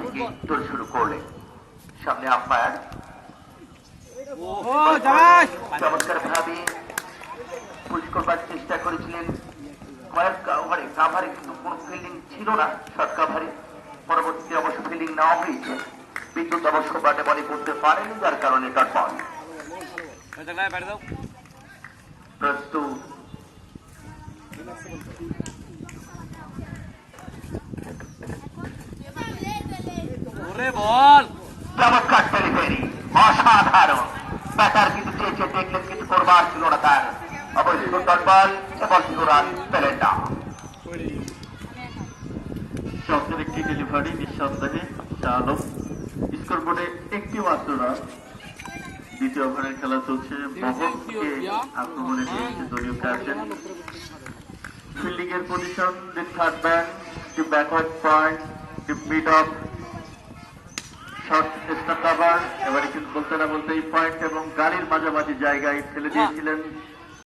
থেকে দৌড় শুরু করলেন। সামনে আম্পায়ার চমৎকার ভাবে পুশ করবার চেষ্টা করেছিলেন। কয়েক ওভারে কাভারে কিন্তু কোন ফিল্ডিং ছিল না, শর্ট কাভারে। পরবর্তীতে অবশ্য ফিল্ডিং নেওয়া হয়েছে। বিদ্যুৎ অবশ্য ব্যাটে বলে করতে পারেনি, যার কারণে ডট বল। প্রস্তুত চমৎকার ডেলিভারি, অসাধারণ। ব্যাটার কিন্তু চেয়েছে, দেখলেন কিছু করবার ছিল না তার। অবশ্যই ডট বল এবং রান পেলেন না। চমৎকার একটি ডেলিভারি, নিঃসন্দেহে চালক। স্কোর বোর্ডে একটি মাত্র রান। দ্বিতীয় ওভারের খেলা চলছে। মোহনকে আক্রমণে নিয়েছে দলীয় ক্যাপ্টেন। ফিল্ডিং এর position, the third man, the backward point, the mid of short star cover. এবারে কিন্তু বলতে না বলতে এই পয়েন্ট এবং গাড়ির মাঝামাঝি জায়গায় ফেলে দিয়েছিলেন